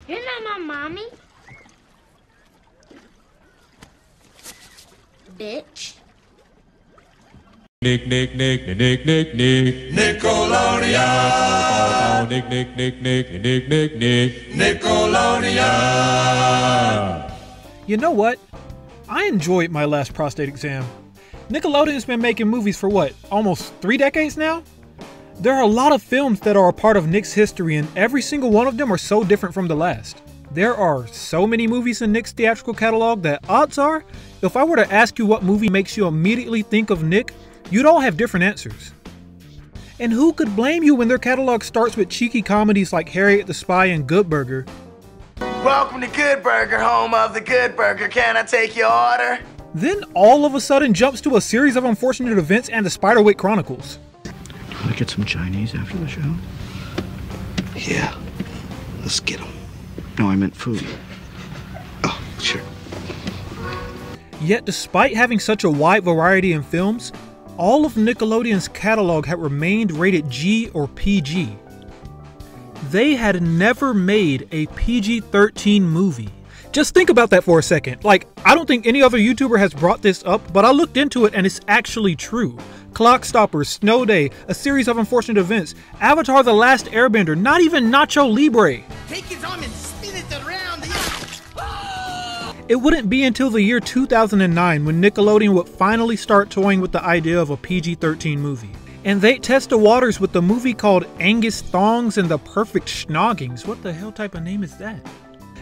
You're not my mommy. Bitch. Nick, Nickelodeon. Nickelodeon. You know what? I enjoyed my last prostate exam. Nickelodeon's been making movies for what, almost 3 decades now? There are a lot of films that are a part of Nick's history, and every single one of them are so different from the last. There are so many movies in Nick's theatrical catalog that odds are, if I were to ask you what movie makes you immediately think of Nick, you'd all have different answers. And who could blame you when their catalog starts with cheeky comedies like Harriet the Spy and Good Burger? Welcome to Good Burger, home of the Good Burger. Can I take your order? Then all of a sudden jumps to a series of unfortunate events and the Spiderwick Chronicles. Want to get some Chinese after the show? Yeah, let's get them. No, I meant food. Oh, sure. Yet despite having such a wide variety in films, all of Nickelodeon's catalog had remained rated G or PG. They had never made a Pg-13 movie. Just think about that for a second. Like, I don't think any other YouTuber has brought this up, but I looked into it and it's actually true. Clockstoppers, Snow Day, A Series of Unfortunate Events, Avatar: The Last Airbender, not even Nacho Libre. Take his arm and spin it around. It wouldn't be until the year 2009 when Nickelodeon would finally start toying with the idea of a PG-13 movie. And they'd test the waters with the movie called Angus Thongs and the Perfect Schnoggings. What the hell type of name is that?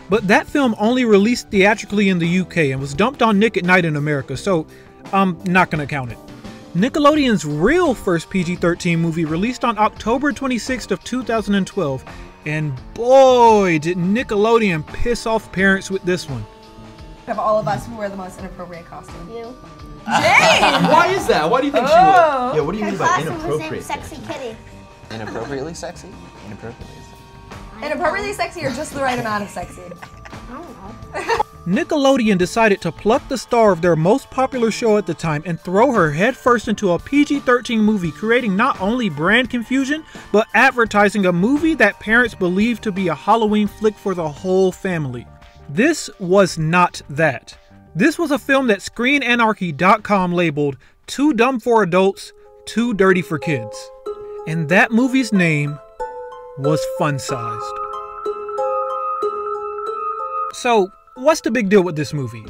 But that film only released theatrically in the UK and was dumped on Nick at Night in America, so I'm not gonna count it. Nickelodeon's real first PG-13 movie released on October 26th of 2012, and boy did Nickelodeon piss off parents with this one. Of all of us who wear the most inappropriate costume. You. James! Why is that? Why do you think she would? Yeah, what do you mean by inappropriate? Sexy kitty. Inappropriately sexy? Inappropriately sexy. Inappropriately sexy or just the right amount of sexy? I don't know. Nickelodeon decided to pluck the star of their most popular show at the time and throw her headfirst into a PG-13 movie, creating not only brand confusion, but advertising a movie that parents believed to be a Halloween flick for the whole family. This was not that. This was a film that ScreenAnarchy.com labeled "Too Dumb for Adults, Too Dirty for Kids." And that movie's name was Fun Sized. So, what's the big deal with this movie?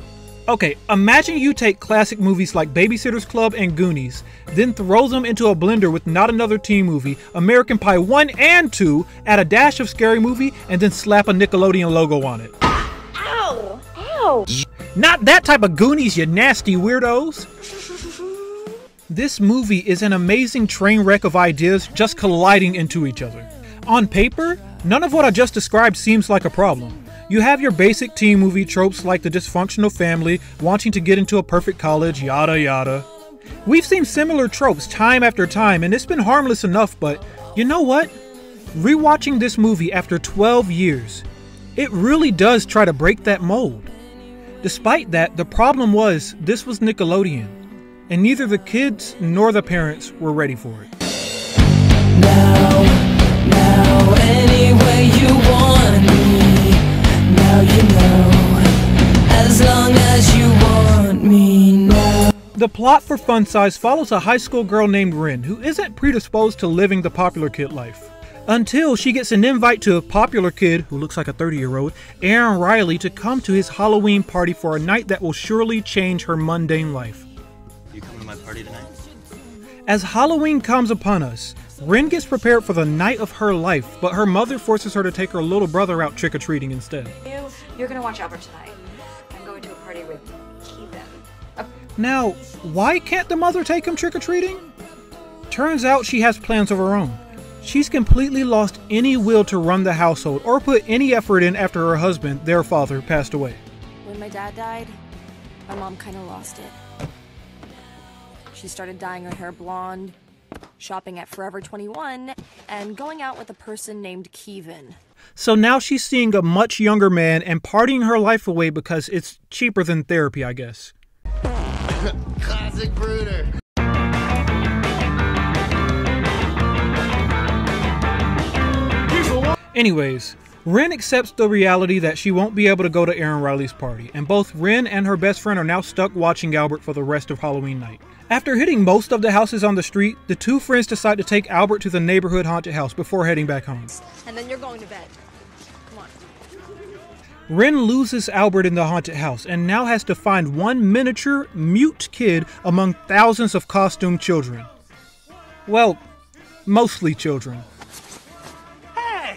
Okay, imagine you take classic movies like Babysitter's Club and Goonies, then throw them into a blender with Not Another Teen Movie, American Pie 1 and 2, add a dash of Scary Movie, and then slap a Nickelodeon logo on it. Ow! Ow! Not that type of Goonies, you nasty weirdos! This movie is an amazing train wreck of ideas just colliding into each other. On paper, none of what I just described seems like a problem. You have your basic teen movie tropes like the dysfunctional family, wanting to get into a perfect college, yada yada. We've seen similar tropes time after time and it's been harmless enough, but you know what? Rewatching this movie after 12 years, it really does try to break that mold. Despite that, the problem was this was Nickelodeon, and neither the kids nor the parents were ready for it. Now, any way you want me, now you know, as long as you want me now. The plot for Fun Size follows a high school girl named Rin who isn't predisposed to living the popular kid life. Until she gets an invite to a popular kid, who looks like a 30-year-old, Aaron Riley, to come to his Halloween party for a night that will surely change her mundane life. You coming to my party tonight? As Halloween comes upon us, Rin gets prepared for the night of her life, but her mother forces her to take her little brother out trick-or-treating instead. You're gonna watch Albert tonight. I'm going to a party with Keevan. Now, why can't the mother take him trick-or-treating? Turns out she has plans of her own. She's completely lost any will to run the household or put any effort in after her husband, their father, passed away. When my dad died, my mom kind of lost it. She started dyeing her hair blonde, shopping at Forever 21, and going out with a person named Keevan. So now she's seeing a much younger man and partying her life away because it's cheaper than therapy, I guess. Classic brooder. Anyways, Ren accepts the reality that she won't be able to go to Aaron Riley's party, and both Ren and her best friend are now stuck watching Albert for the rest of Halloween night. After hitting most of the houses on the street, the two friends decide to take Albert to the neighborhood haunted house before heading back home. And then you're going to bed. Come on. Ren loses Albert in the haunted house and now has to find one miniature, mute kid among thousands of costumed children. Well, mostly children. Hey!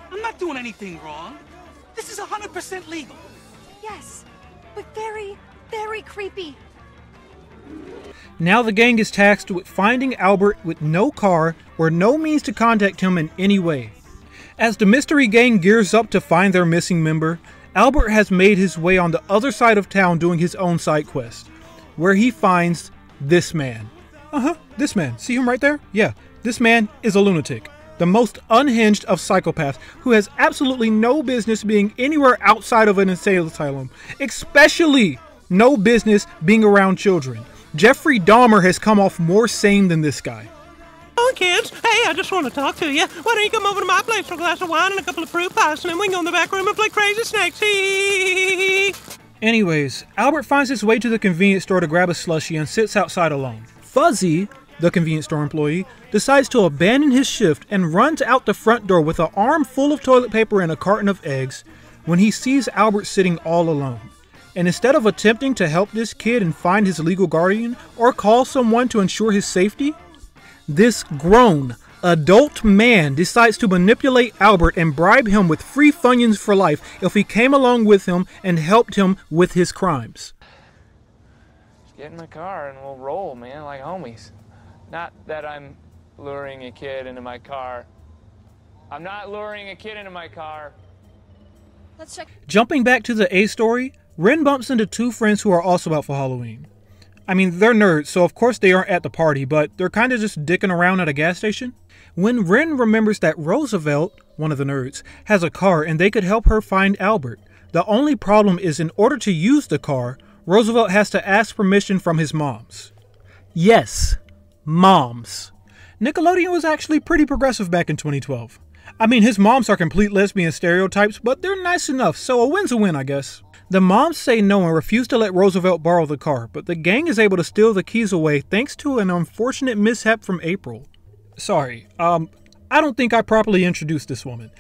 I'm not doing anything wrong. This is 100% legal. Yes, but very, very creepy. Now the gang is tasked with finding Albert with no car or no means to contact him in any way. As the mystery gang gears up to find their missing member, Albert has made his way on the other side of town doing his own side quest, where he finds this man. This man. See him right there? Yeah, this man is a lunatic. The most unhinged of psychopaths who has absolutely no business being anywhere outside of an insane asylum, especially no business being around children. Jeffrey Dahmer has come off more sane than this guy. Oh, kids. Hey, I just want to talk to you. Why don't you come over to my place for a glass of wine and a couple of fruit pies, and then we can go in the back room and play crazy snakes. Anyways, Albert finds his way to the convenience store to grab a slushie and sits outside alone. Fuzzy, the convenience store employee, decides to abandon his shift and runs out the front door with an arm full of toilet paper and a carton of eggs when he sees Albert sitting all alone. And instead of attempting to help this kid and find his legal guardian or call someone to ensure his safety, this grown, adult man decides to manipulate Albert and bribe him with free Funyuns for life if he came along with him and helped him with his crimes. Just get in my car and we'll roll, man, like homies. Not that I'm luring a kid into my car. I'm not luring a kid into my car. Let's check. Jumping back to the A story, Ren bumps into two friends who are also out for Halloween. I mean, they're nerds, so of course they aren't at the party, but they're kind of just dicking around at a gas station. When Ren remembers that Roosevelt, one of the nerds, has a car and they could help her find Albert, the only problem is in order to use the car, Roosevelt has to ask permission from his moms. Yes, moms. Nickelodeon was actually pretty progressive back in 2012. I mean, his moms are complete lesbian stereotypes, but they're nice enough, so a win's a win, I guess. The moms say no and refuse to let Roosevelt borrow the car, but the gang is able to steal the keys away thanks to an unfortunate mishap from April. Sorry, I don't think I properly introduced this woman.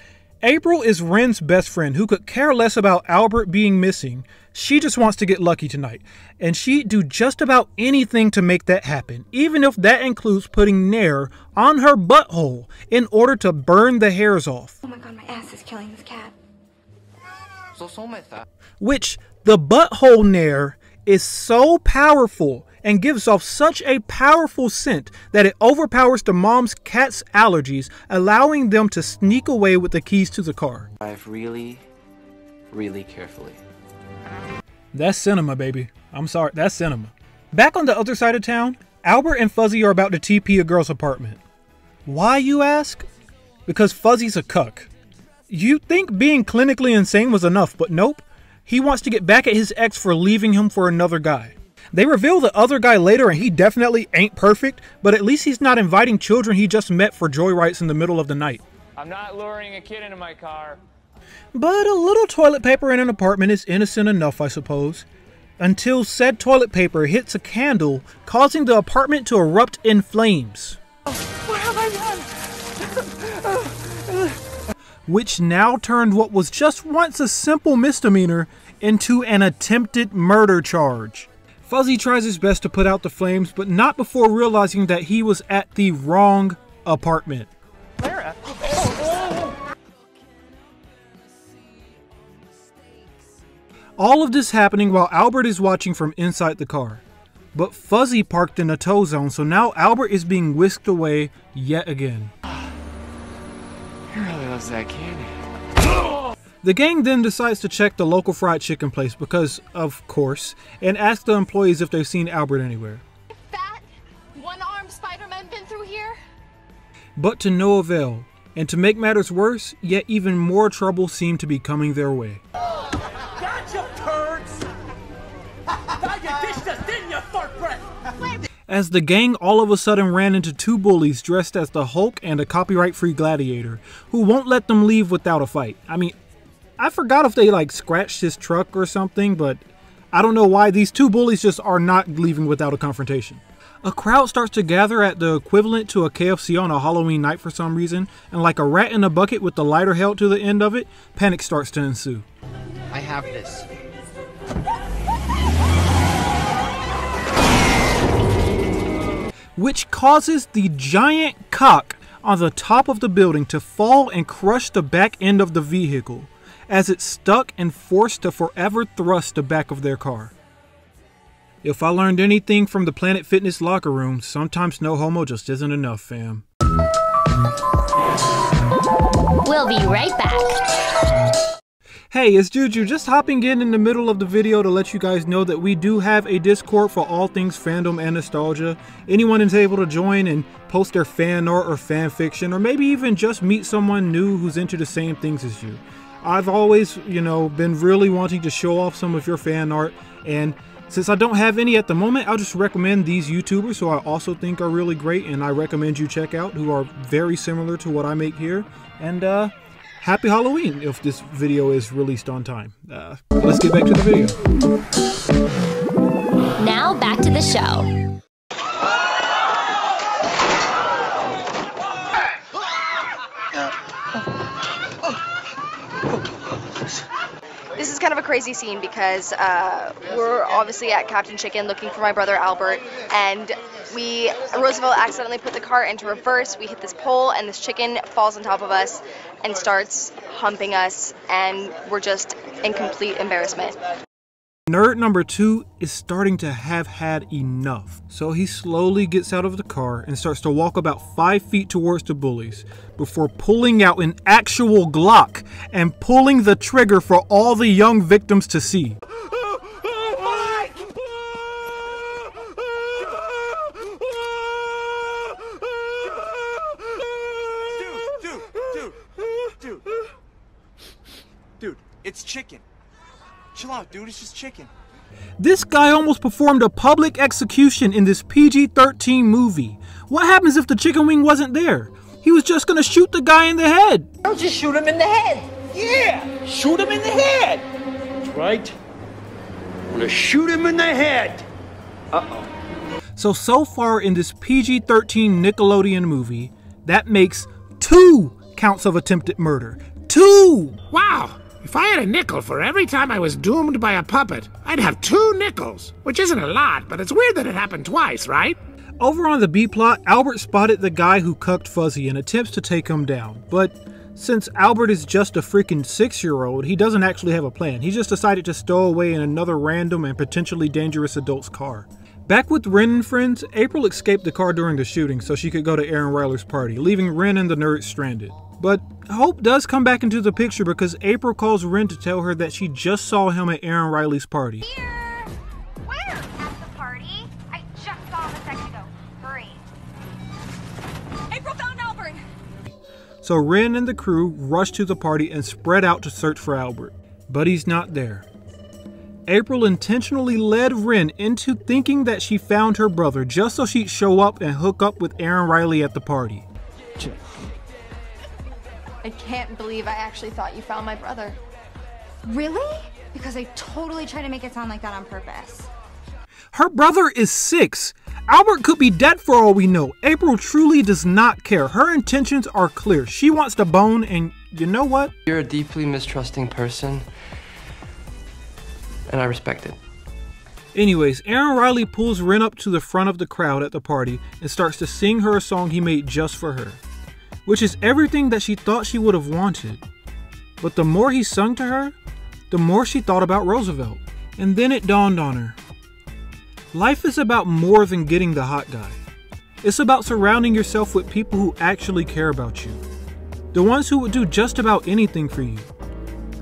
April is Ren's best friend who could care less about Albert being missing. She just wants to get lucky tonight, and she'd do just about anything to make that happen, even if that includes putting Nair on her butthole in order to burn the hairs off. Oh my god, my ass is killing this cat. Which, the butthole Nair is so powerful and gives off such a powerful scent that it overpowers the mom's cat's allergies, allowing them to sneak away with the keys to the car. Drive really, really carefully. That's cinema, baby. I'm sorry, that's cinema. Back on the other side of town, Albert and Fuzzy are about to TP a girl's apartment. Why, you ask? Because Fuzzy's a cuck. You'd think being clinically insane was enough, but nope. He wants to get back at his ex for leaving him for another guy. They reveal the other guy later and he definitely ain't perfect, but at least he's not inviting children he just met for joyrides in the middle of the night. I'm not luring a kid into my car. But a little toilet paper in an apartment is innocent enough, I suppose. Until said toilet paper hits a candle, causing the apartment to erupt in flames. Where have I run? Which now turned what was just once a simple misdemeanor into an attempted murder charge. Fuzzy tries his best to put out the flames, but not before realizing that he was at the wrong apartment. Clara. All of this happening while Albert is watching from inside the car. But Fuzzy parked in a tow zone, so now Albert is being whisked away yet again. He really loves that candy. The gang then decides to check the local fried chicken place because, of course, and ask the employees if they've seen Albert anywhere. Fat, one-armed Spider-Man been through here? But to no avail, and to make matters worse, yet even more trouble seemed to be coming their way. Gotcha, turds! Thought you dished us, didn't you, fart breath? as the gang all of a sudden ran into two bullies dressed as the Hulk and a copyright-free gladiator, who won't let them leave without a fight. I mean, I forgot if they like scratched his truck or something, but I don't know why these two bullies just are not leaving without a confrontation. A crowd starts to gather at the equivalent to a KFC on a Halloween night for some reason, and like a rat in a bucket with the lighter held to the end of it, panic starts to ensue. I have this. Which causes the giant cock on the top of the building to fall and crush the back end of the vehicle, as it's stuck and forced to forever thrust the back of their car. If I learned anything from the Planet Fitness locker room, sometimes no homo just isn't enough, fam. We'll be right back. Hey, it's Juju, just hopping in the middle of the video to let you guys know that we do have a Discord for all things fandom and nostalgia. Anyone is able to join and post their fan art or fan fiction, or maybe even just meet someone new who's into the same things as you. I've always, been really wanting to show off some of your fan art, and since I don't have any at the moment, I'll just recommend these YouTubers who I also think are really great and I recommend you check out, who are very similar to what I make here. And happy Halloween if this video is released on time. Let's get back to the video. Now back to the show. This is kind of a crazy scene because we're obviously at Captain Chicken looking for my brother Albert, and Roosevelt accidentally put the car into reverse. We hit this pole and this chicken falls on top of us and starts humping us, and we're just in complete embarrassment. Nerd number 2 is starting to have had enough, so he slowly gets out of the car and starts to walk about 5 feet towards the bullies before pulling out an actual Glock and pulling the trigger for all the young victims to see. Dude, it's chicken. Chill out, dude. It's just chicken. This guy almost performed a public execution in this PG-13 movie. What happens if the chicken wing wasn't there? He was just gonna shoot the guy in the head. I'll just shoot him in the head. Yeah, shoot him in the head. That's right. I'm gonna shoot him in the head. Uh-oh. So far in this PG-13 Nickelodeon movie, that makes 2 counts of attempted murder. 2! Wow! If I had a nickel for every time I was doomed by a puppet, I'd have 2 nickels, which isn't a lot, but it's weird that it happened twice, right? Over on the B-plot, Albert spotted the guy who cucked Fuzzy and attempts to take him down. But since Albert is just a freaking 6-year-old, he doesn't actually have a plan. He just decided to stow away in another random and potentially dangerous adult's car. Back with Ren and friends, April escaped the car during the shooting so she could go to Aaron Ryler's party, leaving Ren and the nerds stranded. But Hope does come back into the picture because April calls Ren to tell her that she just saw him at Aaron Riley's party. Here! Where? At the party? I just saw him a second ago. Hurry. April found Albert! So Ren and the crew rush to the party and spread out to search for Albert. But he's not there. April intentionally led Ren into thinking that she found her brother just so she'd show up and hook up with Aaron Riley at the party. I can't believe I actually thought you found my brother. Really? Because I totally tried to make it sound like that on purpose. Her brother is 6. Albert could be dead for all we know. April truly does not care. Her intentions are clear. She wants to bone, and you know what? You're a deeply mistrusting person, and I respect it. Anyways, Aaron Riley pulls Ren up to the front of the crowd at the party and starts to sing her a song he made just for her, which is everything that she thought she would have wanted. But the more he sung to her, the more she thought about Roosevelt. And then it dawned on her. Life is about more than getting the hot guy. It's about surrounding yourself with people who actually care about you. The ones who would do just about anything for you.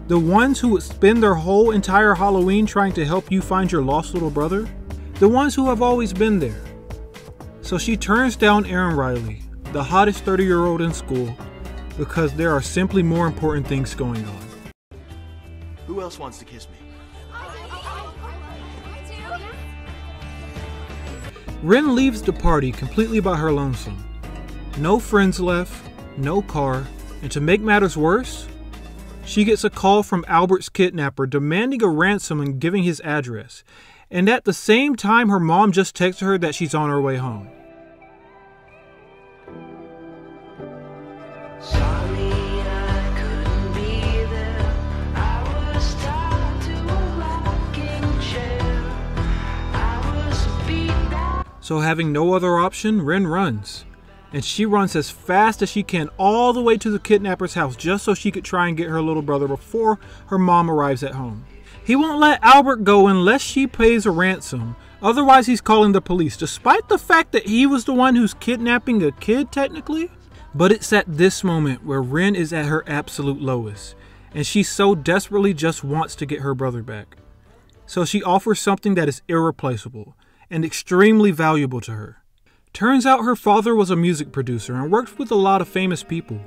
The ones who would spend their whole entire Halloween trying to help you find your lost little brother. The ones who have always been there. So she turns down Aaron Riley, the hottest 30-year-old in school, because there are simply more important things going on. Who else wants to kiss me? Ren leaves the party completely by her lonesome. No friends left, no car, and to make matters worse, she gets a call from Albert's kidnapper demanding a ransom and giving his address. And at the same time, her mom just texted her that she's on her way home. So having no other option, Ren runs. And she runs as fast as she can all the way to the kidnapper's house just so she could try and get her little brother before her mom arrives at home. He won't let Albert go unless she pays a ransom. Otherwise, he's calling the police, despite the fact that he was the one who's kidnapping a kid, technically. But it's at this moment where Ren is at her absolute lowest, and she so desperately just wants to get her brother back. So she offers something that is irreplaceable and extremely valuable to her. Turns out her father was a music producer and worked with a lot of famous people.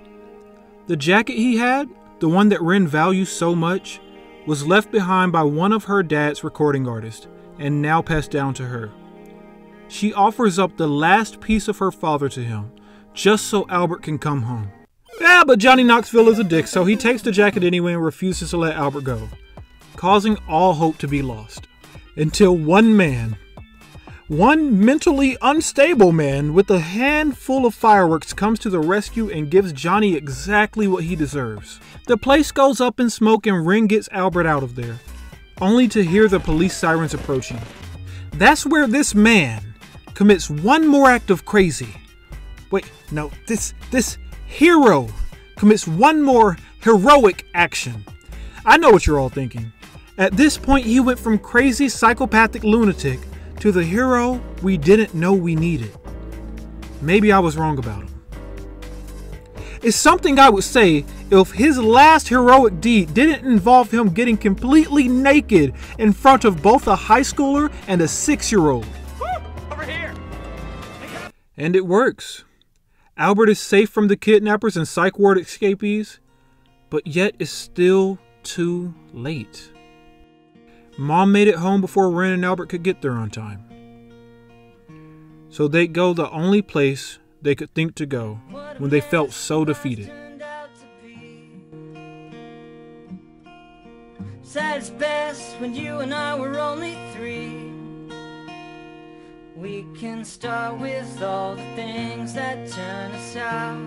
The jacket he had, the one that Ren values so much, was left behind by one of her dad's recording artists and now passed down to her. She offers up the last piece of her father to him, just so Albert can come home. Yeah, but Johnny Knoxville is a dick, so he takes the jacket anyway and refuses to let Albert go, causing all hope to be lost. Until one man, one mentally unstable man with a handful of fireworks comes to the rescue and gives Johnny exactly what he deserves. The place goes up in smoke and Ren gets Albert out of there, only to hear the police sirens approaching. That's where this man commits one more act of crazy. Wait, no, this hero commits one more heroic action. I know what you're all thinking. At this point, he went from crazy psychopathic lunatic to the hero we didn't know we needed. Maybe I was wrong about him. It's something I would say if his last heroic deed didn't involve him getting completely naked in front of both a high schooler and a 6-year-old. Over here. And it works. Albert is safe from the kidnappers and psych ward escapees, but yet it's still too late. Mom made it home before Ren and Albert could get there on time. So they go the only place they could think to go when they felt so defeated. Said it's best when you and I were only 3. We can start with all the things that turn us out,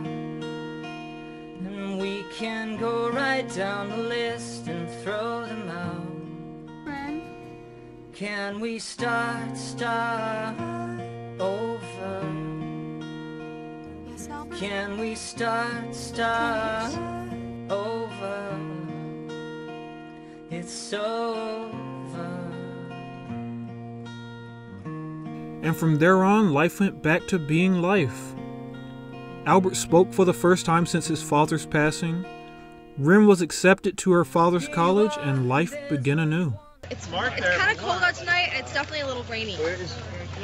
and we can go right down the list and throw them out. Can we start over? Yes, Albert? Can we start over? It's over. And from there on, life went back to being life. Albert spoke for the first time since his father's passing. Ren was accepted to her father's college, and life began anew. It's kind of cold out tonight, and it's definitely a little rainy.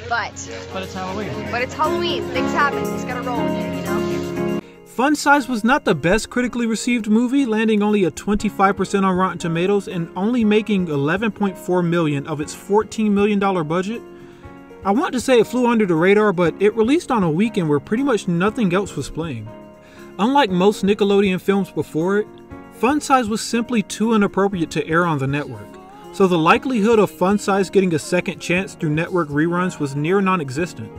But it's Halloween. But it's Halloween. Things happen. You just gotta roll with it, you know? Fun Size was not the best critically received movie, landing only a 25% on Rotten Tomatoes and only making $11.4 million of its $14 million budget. I want to say it flew under the radar, but it released on a weekend where pretty much nothing else was playing. Unlike most Nickelodeon films before it, Fun Size was simply too inappropriate to air on the network. So the likelihood of Fun Size getting a second chance through network reruns was near non-existent.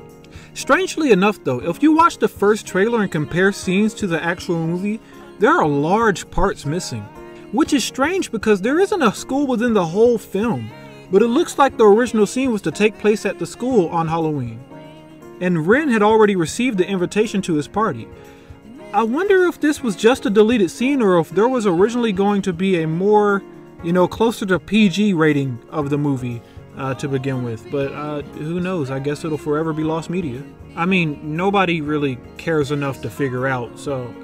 Strangely enough though, if you watch the first trailer and compare scenes to the actual movie, there are large parts missing. Which is strange because there isn't a school within the whole film, but it looks like the original scene was to take place at the school on Halloween. And Ren had already received the invitation to his party. I wonder if this was just a deleted scene or if there was originally going to be a more, closer to PG rating of the movie to begin with. But who knows? I guess it'll forever be lost media. I mean, nobody really cares enough to figure out, so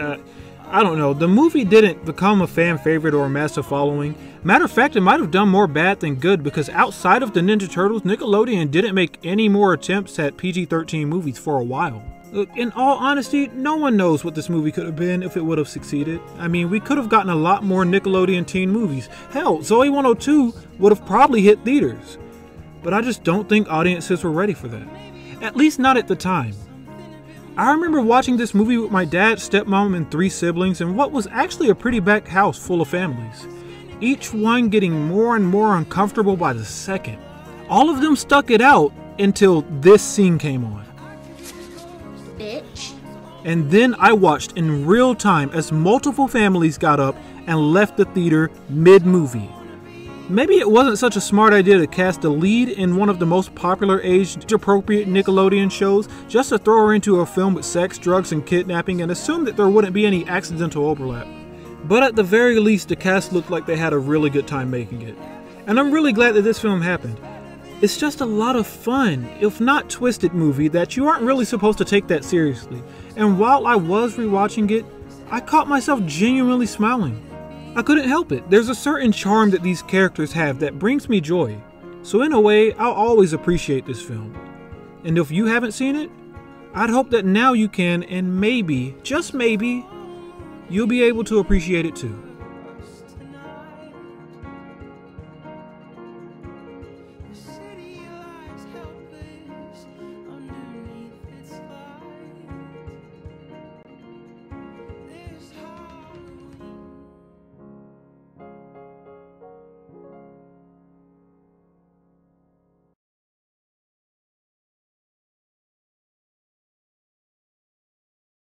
I don't know. The movie didn't become a fan favorite or a massive following. Matter of fact, it might have done more bad than good because outside of the Ninja Turtles, Nickelodeon didn't make any more attempts at Pg-13 movies for a while. In all honesty, no one knows what this movie could have been if it would have succeeded. I mean, we could have gotten a lot more Nickelodeon teen movies. Hell, Zoe 102 would have probably hit theaters. But I just don't think audiences were ready for that. At least not at the time. I remember watching this movie with my dad, stepmom, and 3 siblings in what was actually a pretty packed house full of families. Each one getting more and more uncomfortable by the second. All of them stuck it out until this scene came on. Bitch. And then I watched in real time as multiple families got up and left the theater mid-movie. Maybe it wasn't such a smart idea to cast a lead in one of the most popular age-appropriate Nickelodeon shows just to throw her into a film with sex, drugs, and kidnapping and assume that there wouldn't be any accidental overlap. But at the very least, the cast looked like they had a really good time making it. And I'm really glad that this film happened. It's just a lot of fun, if not twisted movie that you aren't really supposed to take that seriously. And while I was rewatching it, I caught myself genuinely smiling. I couldn't help it. There's a certain charm that these characters have that brings me joy. So in a way, I'll always appreciate this film. And if you haven't seen it, I'd hope that now you can, and maybe, just maybe, you'll be able to appreciate it too.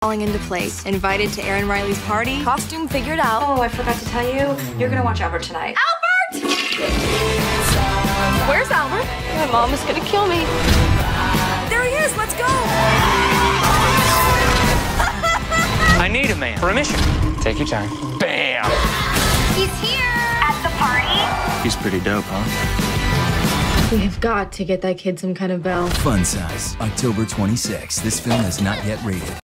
Falling into place. Invited to Aaron Riley's party. Costume figured out. Oh, I forgot to tell you, you're gonna watch Albert tonight. Albert! Where's Albert? My mom is gonna kill me. There he is, let's go! I need a man for a mission. Take your time. Bam! He's here at the party. He's pretty dope, huh? We have got to get that kid some kind of bell. Fun Size, October 26th. This film is not yet rated.